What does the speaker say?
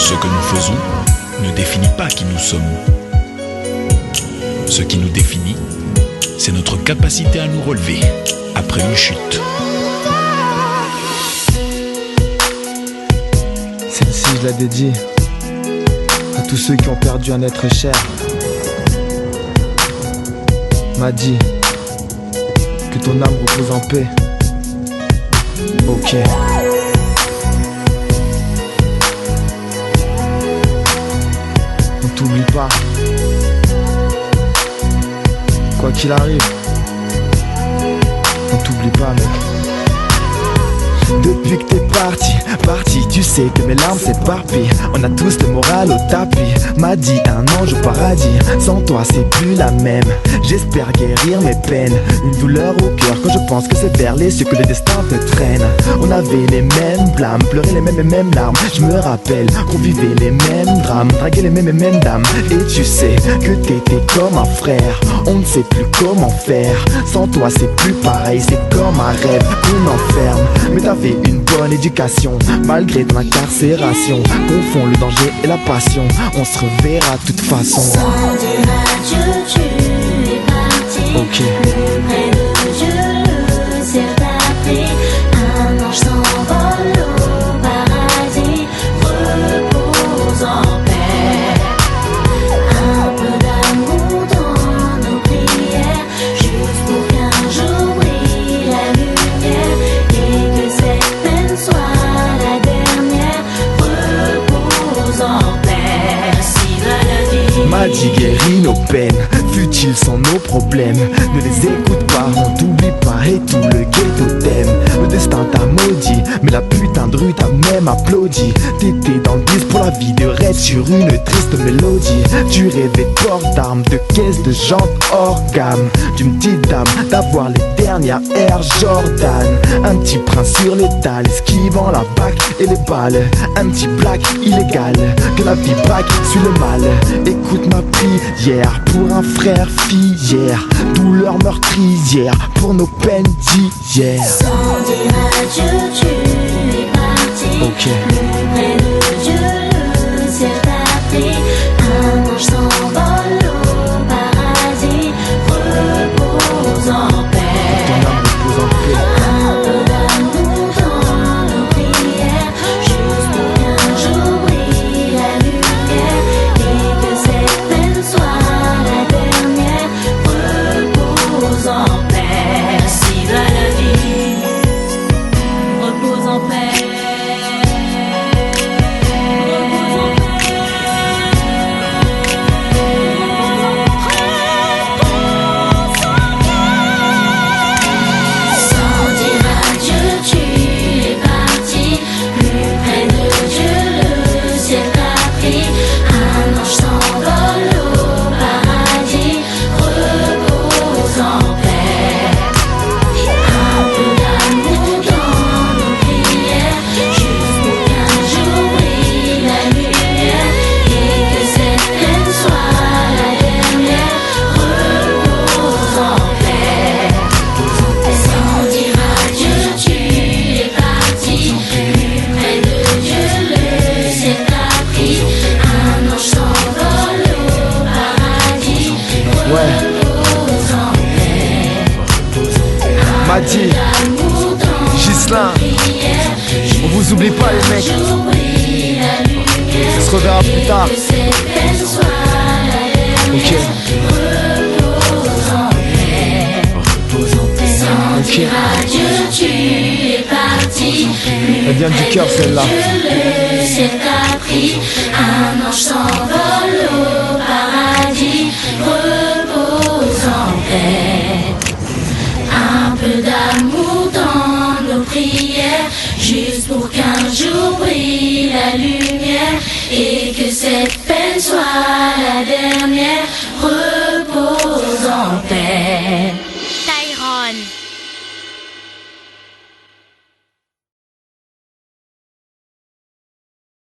Ce que nous faisons ne définit pas qui nous sommes. Ce qui nous définit, c'est notre capacité à nous relever après une chute. Celle-ci, je la dédie à tous ceux qui ont perdu un être cher. M'a dit que ton âme repose en paix. Ok. On t'oublie pas. Quoi qu'il arrive, on t'oublie pas, mec. Depuis que t'es parti, tu sais que mes larmes s'éparpillent. On a tous le moral au tapis. M'a dit un ange au paradis. Sans toi c'est plus la même. J'espère guérir mes peines. Une douleur au cœur quand je pense que c'est vers les cieux que le destin te traîne. On avait les mêmes blâmes, pleuré les mêmes larmes. Je me rappelle qu'on vivait les mêmes drames, draguait les mêmes dames. Et tu sais que t'étais comme un frère. On ne sait plus comment faire. Sans toi c'est plus pareil, c'est comme un rêve qu'on enferme. Mais t'avais une bonne éducation, malgré ton incarcération. Confond le danger et la passion, on se reverra de toute façon. Sans dire adieu, tu es parti. Ok. Plus près de Dieu, le ciel t'a pris. Un ange s'envole au paradis. Repose en paix. Un peu d'amour dans nos prières, juste pour qu'un jour brille la lumière et que cette peine soit la dernière. Repose en paix. Si va la vie. M'a dit guéris nos peines, futiles sont nos problèmes. Ne les écoute pas, on t'oublie pas et tout le ghetto t'aime. Le destin t'a maudit, mais la putain de rue t'a même applaudi. T'étais dans le bus pour la vie de rêve sur une triste mélodie. Tu rêvais de port d'armes, de caisses de jantes hors gamme. D'une petite dame, d'avoir les dernières Air Jordan. Un petit prince sur l'étal, esquivant la bac et les balles. Un petit black illégal, que la vie braque suit le mal. Écoute ma prière pour un frère filière. Douleur meurtrière pour nos peines d'hier. Sans dire adieu, tu es parti. Ok. Plus près de Dieu, le ciel t'a pris. Un ange s'envole au paradis. Repose en paix. Ton âme repose en paix. Un peu d'amour dans nos prières, juste pour qu'un jour brille la lumière et que cette peine soit la dernière. Repose en paix. Si va la vie. Repose en paix. Sans dire adieu, tu es parti. Plus près de Dieu, le ciel t'a pris. Un ange s'envole au paradis. Repose en paix. Un peu d'amour dans nos prières, juste pour qu'un jour brille la lumière et que cette peine soit la dernière. Repose en paix. Sans dire adieu, tu es parti. Plus près de Dieu, le ciel t'a pris. Un ange s'envole au paradis. Repose en paix. M'a dit L'amour dans Ghislain, prière, on vous oublie pas les mecs. jour brille la lumière. On se reverra plus tard. Que cette peine soit la dernière. Ok. Repose en paix. Sans Ok. dire adieu, tu es parti. Elle vient du cœur celle-là. Le ciel t'a pris. Un ange s'envole au paradis. Repose en paix. Un peu d'amour dans nos prières, juste pour qu'un jour brille la lumière et que cette peine soit